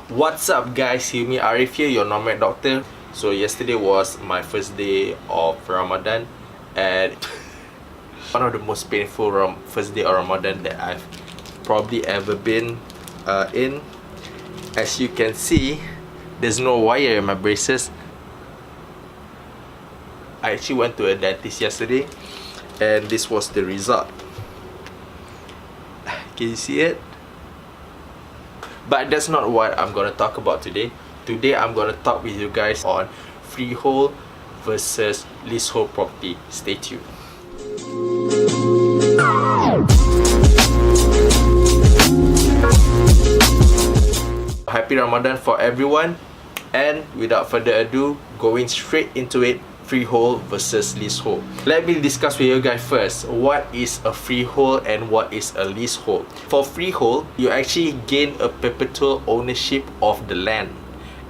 What's up guys, Hilmi Arif here, your nomad doctor. So yesterday was my first day of Ramadan, and one of the most painful first day of Ramadan that I've probably ever been in. As you can see, there's no wire in my braces. I actually went to a dentist yesterday and this was the result. Can you see it? But that's not what I'm gonna talk about today. Today I'm gonna talk with you guys on freehold versus leasehold property. Stay tuned. Happy Ramadan for everyone, and without further ado, going straight into it. Freehold versus leasehold. Let me discuss with you guys first what is a freehold and what is a leasehold. For freehold, you actually gain a perpetual ownership of the land,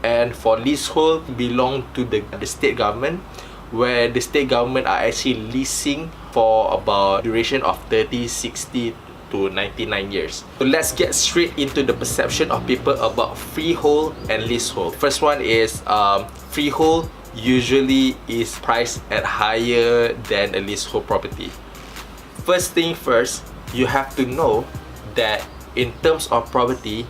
and for leasehold, belong to the state government, where the state government are actually leasing for about duration of 30, 60 to 99 years. So let's get straight into the perception of people about freehold and leasehold. First one is freehold usually is priced at higher than a leasehold property. First thing first, you have to know that in terms of property,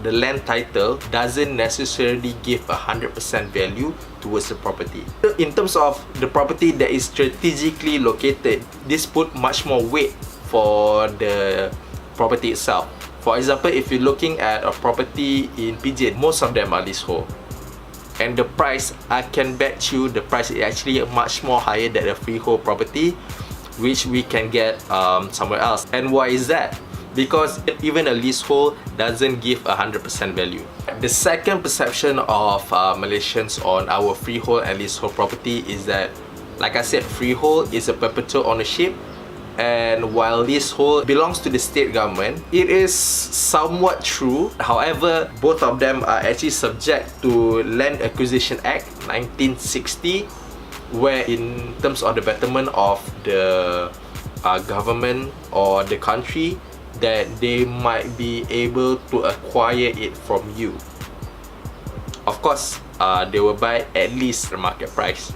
the land title doesn't necessarily give 100% value towards the property. In terms of the property that is strategically located, this put much more weight for the property itself. For example, if you're looking at a property in Pijin, most of them are leasehold. And the price, I can bet you the price is actually much more higher than a freehold property, which we can get somewhere else. And why is that? Because even a leasehold doesn't give 100% value. The second perception of Malaysians on our freehold and leasehold property is that, like I said, freehold is a perpetual ownership, and while leasehold belongs to the state government. It is somewhat true. However, both of them are actually subject to Land Acquisition Act 1960, where in terms of the betterment of the government or the country, that they might be able to acquire it from you. Of course, they will buy at least the market price.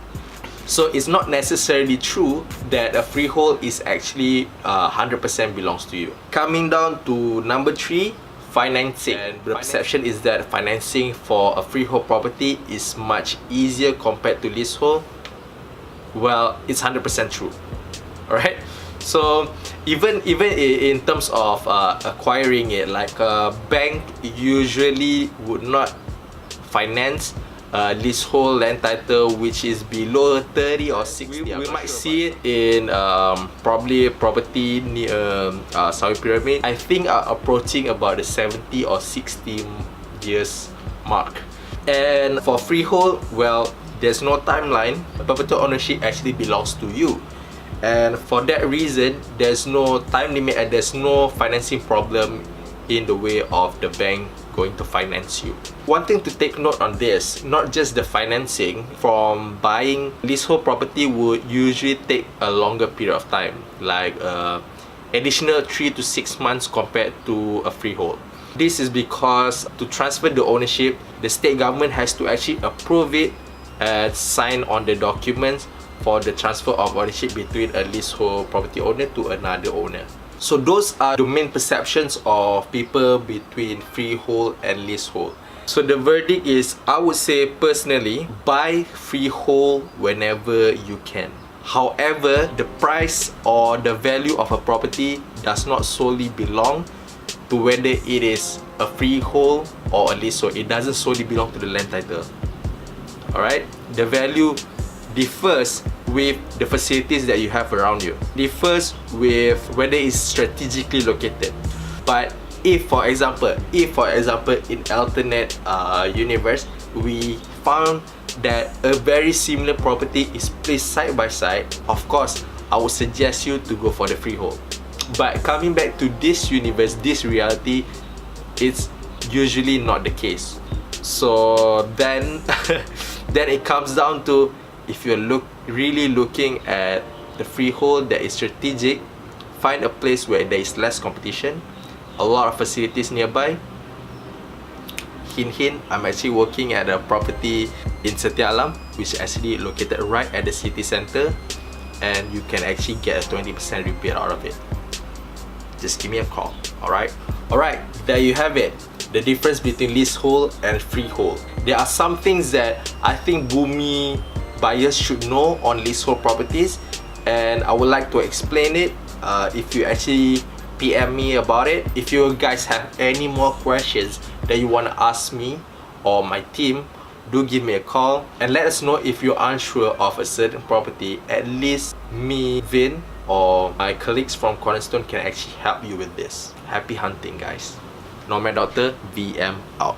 So it's not necessarily true that a freehold is actually 100% belongs to you. Coming down to number 3, financing. And the perception is that financing for a freehold property is much easier compared to leasehold. Well, it's 100% true. Alright? So even in terms of acquiring it, like a bank usually would not finance leasehold land title which is below 30 or 60. We might see it in probably property near Sawi Pyramid. I think are approaching about the 70 or 60 years mark. And for freehold, well, there's no timeline. Perpetual ownership actually belongs to you, and for that reason, there's no time limit and there's no financing problem in the way of the bank going to finance you. One thing to take note on this, not just the financing, from buying leasehold property would usually take a longer period of time, like additional 3 to 6 months compared to a freehold. This is because to transfer the ownership, the state government has to actually approve it and sign on the documents for the transfer of ownership between a leasehold property owner to another owner. So those are the main perceptions of people between freehold and leasehold. So the verdict is, I would say personally, buy freehold whenever you can. However, the price or the value of a property does not solely belong to whether it is a freehold or a leasehold. It doesn't solely belong to the land title. Alright? The value differs with the facilities that you have around you. Differs with whether it's strategically located. But if for example in alternate universe, we found that a very similar property is placed side by side, of course I would suggest you to go for the freehold. But coming back to this universe, this reality, it's usually not the case. So then then it comes down to, if you're really looking at the freehold that is strategic, find a place where there is less competition, a lot of facilities nearby, hint, I'm actually working at a property in Setia Alam, which is actually located right at the city center, and you can actually get a 20% rebate out of it. Just give me a call. Alright, there you have it. The difference between leasehold and freehold. There are some things that I think Bumi buyers should know on leasehold properties, and I would like to explain it. If you actually PM me about it, if you guys have any more questions that you want to ask me or my team, do give me a call and let us know. If you're unsure of a certain property, at least me, Vin, or my colleagues from Cornerstone can actually help you with this. Happy hunting, guys. Nomad Doctor VM out.